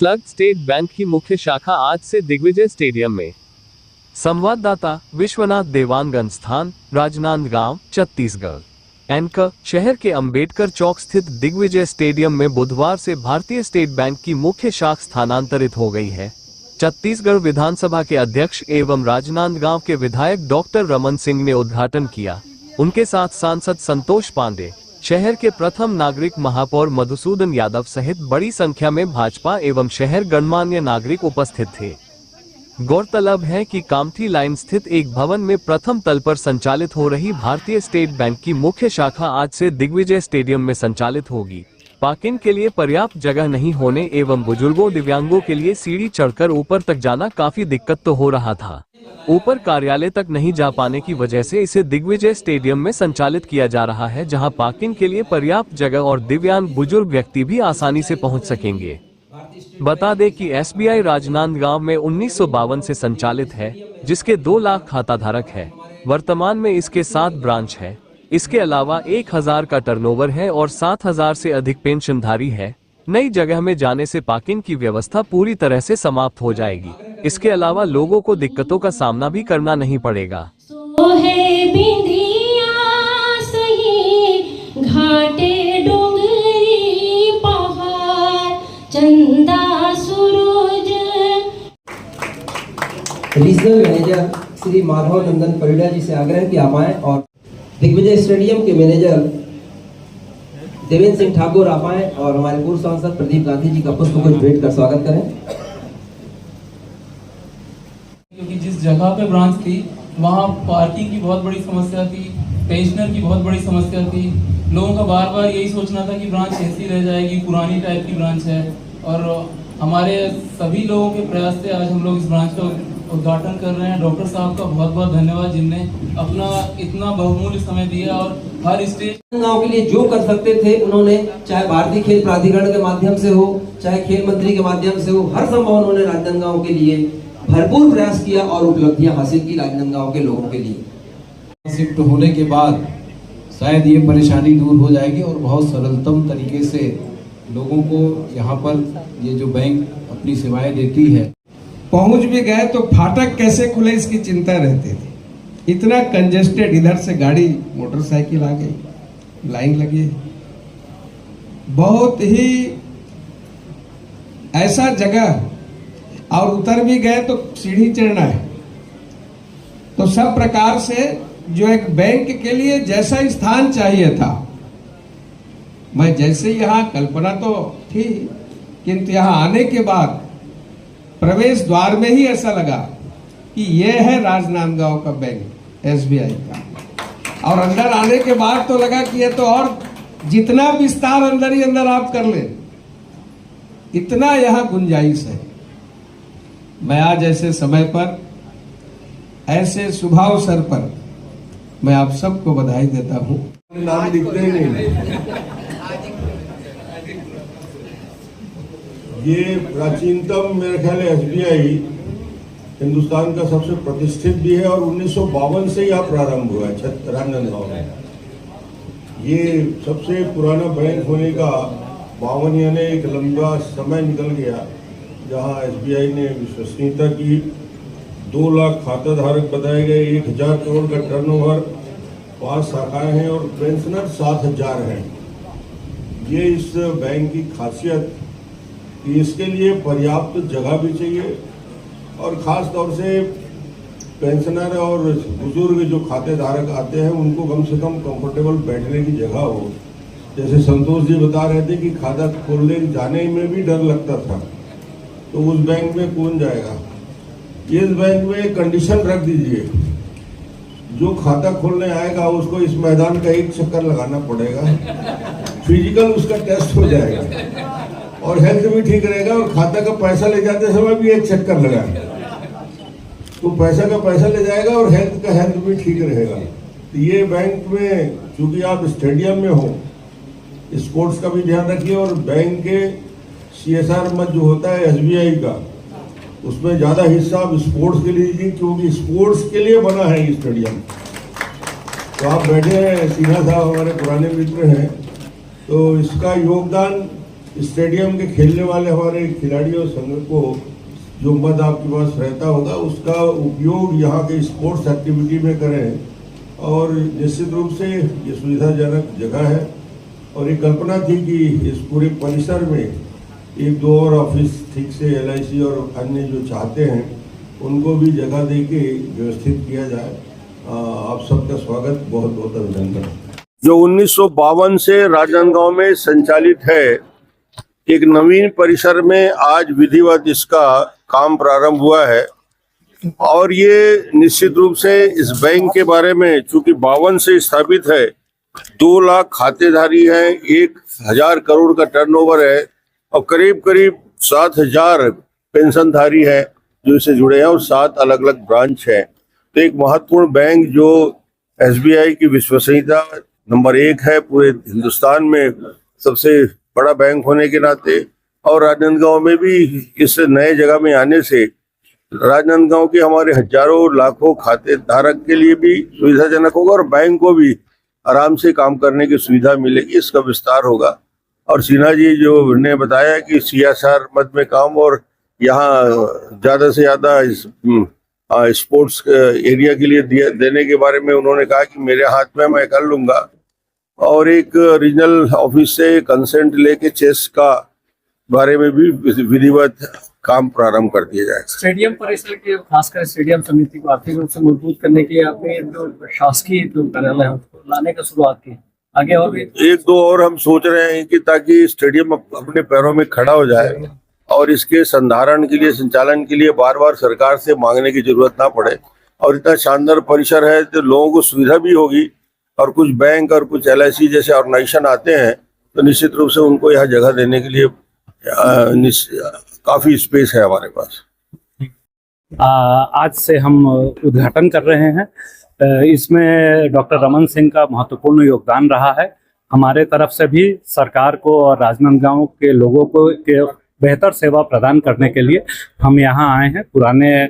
Slug state bank की मुख्य शाखा आज से दिग्विजय स्टेडियम में। संवाददाता विश्वनाथ देवांगन, स्थान राजनांदगांव, छत्तीसगढ़। एंकर शहर के अंबेडकर चौक स्थित दिग्विजय स्टेडियम में बुधवार से भारतीय स्टेट बैंक की मुख्य शाखा स्थानांतरित हो गई है। छत्तीसगढ़ विधानसभा के अध्यक्ष एवं राजनांदगांव के विधायक डॉक्टर रमन सिंह ने उद्घाटन किया। उनके साथ सांसद संतोष पांडे, शहर के प्रथम नागरिक महापौर मधुसूदन यादव सहित बड़ी संख्या में भाजपा एवं शहर गणमान्य नागरिक उपस्थित थे। गौरतलब है कि कामठी लाइन स्थित एक भवन में प्रथम तल पर संचालित हो रही भारतीय स्टेट बैंक की मुख्य शाखा आज से दिग्विजय स्टेडियम में संचालित होगी। पार्किंग के लिए पर्याप्त जगह नहीं होने एवं बुजुर्गों दिव्यांगों के लिए सीढ़ी चढ़कर ऊपर तक जाना काफी दिक्कत तो हो रहा था। ऊपर कार्यालय तक नहीं जा पाने की वजह से इसे दिग्विजय स्टेडियम में संचालित किया जा रहा है, जहां पार्किंग के लिए पर्याप्त जगह और दिव्यांग बुजुर्ग व्यक्ति भी आसानी से पहुंच सकेंगे। बता दें कि एसबीआई राजनांदगांव में 1952 से संचालित है, जिसके 2 लाख खाता धारक है। वर्तमान में इसके 7 ब्रांच है। इसके अलावा 1000 का टर्नओवर है और 7000 से अधिक पेंशनधारी है। नई जगह में जाने से पार्किंग की व्यवस्था पूरी तरह से समाप्त हो जाएगी। इसके अलावा लोगों को दिक्कतों का सामना भी करना नहीं पड़ेगा। घाटे डोंगरी पहाड़ चंदा सूरज। रीजनल मैनेजर श्री माधव नंदन परिड़ा जी से आग्रह कि आप आएं और दिग्विजय स्टेडियम के मैनेजर देवेंद्र सिंह ठाकुर आप आएं और हमारे पूर्व सांसद प्रदीप गांधी जी का पुष्प गुच्छ भेंट कर स्वागत करें। क्योंकि जिस जगह पे ब्रांच थी वहाँ पार्किंग की बहुत बड़ी समस्या थी, पेंशनर की बहुत बड़ी समस्या थी। लोगों का बार बार यही सोचना था कि ब्रांच ऐसी रह जाएगी, पुरानी टाइप की ब्रांच है। और हमारे सभी लोगों के प्रयास से आज हम लोग इस ब्रांच का उद्घाटन कर रहे हैं। डॉक्टर साहब का बहुत बहुत धन्यवाद, जिनने अपना इतना बहुमूल्य समय दिया और हर स्टेज गांव के लिए जो कर सकते थे उन्होंने, चाहे भारतीय खेल प्राधिकरण के माध्यम से हो, चाहे खेल मंत्री के माध्यम से हो, हर संभव उन्होंने राजनांदगांव के लिए भरपूर प्रयास किया और उपलब्धियां हासिल की राजनांदगांव के लोगों के लिए। शिफ्ट होने के बाद शायद ये परेशानी दूर हो जाएगी और बहुत सरलतम तरीके से लोगों को यहाँ पर ये जो बैंक अपनी सेवाएं देती है। पहुंच भी गए तो फाटक कैसे खुले इसकी चिंता रहती थी। इतना कंजेस्टेड, इधर से गाड़ी मोटरसाइकिल आ गई, लाइन लगी। बहुत ही ऐसा जगह, और उतर भी गए तो सीढ़ी चढ़ना है। तो सब प्रकार से जो एक बैंक के लिए जैसा स्थान चाहिए था, मैं जैसे यहाँ कल्पना तो थी, किंतु यहाँ आने के बाद प्रवेश द्वार में ही ऐसा लगा कि यह है राजनांदगांव का बैंक एसबीआई का। और अंदर आने के बाद तो लगा कि यह तो और जितना विस्तार अंदर ही अंदर आप कर ले, इतना यहाँ गुंजाइश है। मैं आज ऐसे समय पर, ऐसे शुभ अवसर पर मैं आप सबको बधाई देता हूँ। नाम दिखते ही नहीं। ये प्राचीनतम मेरे ख्याल एसबीआई हिंदुस्तान का सबसे प्रतिष्ठित भी है और 1952 से यहाँ प्रारंभ हुआ है राजनांदगांव में। ये सबसे पुराना बैंक होने का 52 यानी एक लंबा समय निकल गया, जहाँ एसबीआई ने विश्वसनीयता की। 2 लाख खाता धारक बताए गए, 1000 करोड़ का टर्नओवर, 5 शाखाएं हैं और पेंशनर 7000 हैं। ये इस बैंक की खासियत कि इसके लिए पर्याप्त जगह भी चाहिए और ख़ास तौर से पेंशनर और बुजुर्ग जो खाते धारक आते हैं उनको कम से कम कंफर्टेबल बैठने की जगह हो। जैसे संतोष जी बता रहे थे कि खाता खोलने जाने में भी डर लगता था, तो उस बैंक में कौन जाएगा। इस बैंक में एक कंडीशन रख दीजिए, जो खाता खोलने आएगा उसको इस मैदान का 1 चक्कर लगाना पड़ेगा, फिजिकल उसका टेस्ट हो जाएगा और हेल्थ भी ठीक रहेगा। और खाता का पैसा ले जाते समय भी 1 चक्कर लगाए तो पैसा का पैसा ले जाएगा और हेल्थ का हेल्थ भी ठीक रहेगा। तो ये बैंक में चूंकि आप स्टेडियम में हो, स्पोर्ट्स का भी ध्यान रखिए और बैंक के CSR मत जो होता है एसबीआई का, उसमें ज़्यादा हिस्सा आप स्पोर्ट्स के लिए दीजिए, क्योंकि स्पोर्ट्स के लिए बना है ये स्टेडियम। तो आप बैठे हैं, सिन्हा साहब हमारे पुराने मित्र हैं, तो इसका योगदान स्टेडियम के खेलने वाले हमारे खिलाड़ियों संघ को जो मद आपके पास रहता होगा उसका उपयोग यहाँ के स्पोर्ट्स एक्टिविटी में करें। और निश्चित रूप से ये सुविधाजनक जगह है और ये कल्पना थी कि इस पूरे परिसर में एक दो और ऑफिस ठीक से LIC और अन्य जो चाहते हैं उनको भी जगह दे के व्यवस्थित किया जाए। आप सबका स्वागत, बहुत बहुत अभिनंदन। जो 1952 से राजनांदगांव में संचालित है एक नवीन परिसर में आज विधिवत इसका काम प्रारंभ हुआ है और ये निश्चित रूप से इस बैंक के बारे में चूंकि 52 से स्थापित है, 2 लाख खातेधारी हैं, 1000 करोड़ का टर्नओवर है और करीब करीब 7000 पेंशनधारी हैं जो इससे जुड़े हैं और 7 अलग अलग ब्रांच हैं। तो एक महत्वपूर्ण बैंक जो SBI की विश्वसनीयता नंबर 1 है पूरे हिंदुस्तान में, सबसे बड़ा बैंक होने के नाते, और राजनांदगांव में भी इस नए जगह में आने से राजनांदगांव के हमारे हजारों लाखों खाते धारक के लिए भी सुविधाजनक होगा और बैंक को भी आराम से काम करने की सुविधा मिलेगी। इसका विस्तार होगा। और सिन्हा जी जो ने बताया कि CSR मद में काम और यहाँ ज़्यादा से ज़्यादा स्पोर्ट्स एरिया के लिए देने के बारे में उन्होंने कहा कि मेरे हाथ में मैं कर लूँगा। और एक रीजनल ऑफिस से कंसेंट लेके चेस का बारे में भी विधिवत काम प्रारंभ कर दिया जाएगा। स्टेडियम परिसर के खासकर स्टेडियम समिति को आर्थिक रूप से मजबूत करने के लिए आपने जो शासकीय जो कार्यालय है उसको लाने की शुरुआत की, आगे और भी 1-2 और हम सोच रहे हैं कि ताकि स्टेडियम अपने पैरों में खड़ा हो जाए और इसके संधारण के लिए, संचालन के लिए बार बार सरकार से मांगने की जरूरत ना पड़े। और इतना शानदार परिसर है तो लोगों को सुविधा भी होगी और कुछ बैंक और कुछ LIC जैसे ऑर्गेनाइजेशन आते हैं तो निश्चित रूप से उनको यहाँ जगह देने के लिए काफी स्पेस है हमारे पास। आज से हम उद्घाटन कर रहे हैं। इसमें डॉक्टर रमन सिंह का महत्वपूर्ण योगदान रहा है। हमारे तरफ से भी सरकार को और राजनांदगांव के लोगों को बेहतर सेवा प्रदान करने के लिए हम यहाँ आए हैं। पुराने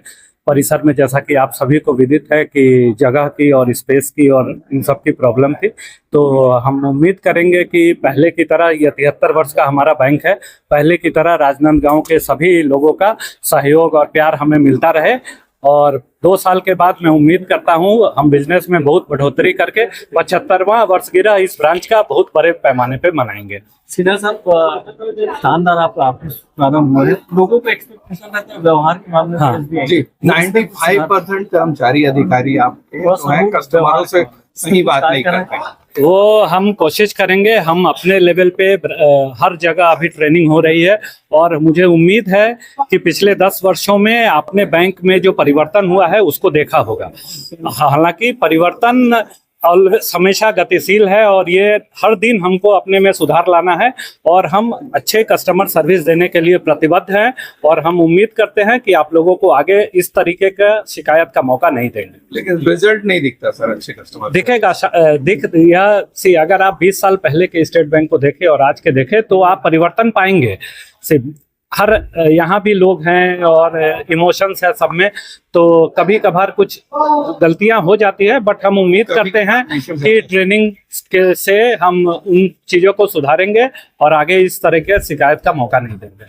परिसर में जैसा कि आप सभी को विदित है कि जगह की और स्पेस की और इन सब की प्रॉब्लम थी, तो हम उम्मीद करेंगे कि पहले की तरह ये 73 वर्ष का हमारा बैंक है, पहले की तरह राजनांदगांव के सभी लोगों का सहयोग और प्यार हमें मिलता रहे। और 2 साल के बाद मैं उम्मीद करता हूँ हम बिजनेस में बहुत बढ़ोतरी करके 75वां वर्षगिरह इस ब्रांच का बहुत बड़े पैमाने पे मनाएंगे। सीधा साहब शानदार आपका ऑफिस प्रारंभ हुआ है, लोगों को एक्सपेक्टेशन रहता है व्यवहार के मामले में। हाँ जी, 95% कर्मचारी अधिकारी आपके जो हैं कस्टमरों से सही बात नहीं करते। वो हम कोशिश करेंगे। हम अपने लेवल पे हर जगह अभी ट्रेनिंग हो रही है और मुझे उम्मीद है कि पिछले 10 वर्षों में आपने बैंक में जो परिवर्तन हुआ है उसको देखा होगा। हालांकि परिवर्तन हमेशा गतिशील है और ये हर दिन हमको अपने में सुधार लाना है और हम अच्छे कस्टमर सर्विस देने के लिए प्रतिबद्ध हैं और हम उम्मीद करते हैं कि आप लोगों को आगे इस तरीके का शिकायत का मौका नहीं देंगे। लेकिन रिजल्ट नहीं दिखता सर अच्छे कस्टमर दिखेगा। अगर आप 20 साल पहले के स्टेट बैंक को देखें और आज के देखें तो आप परिवर्तन पाएंगे। हर यहाँ भी लोग हैं और इमोशंस है सब में, तो कभी कभार कुछ गलतियां हो जाती है, बट हम उम्मीद करते हैं कि ट्रेनिंग से हम उन चीज़ों को सुधारेंगे और आगे इस तरह के शिकायत का मौका नहीं देंगे।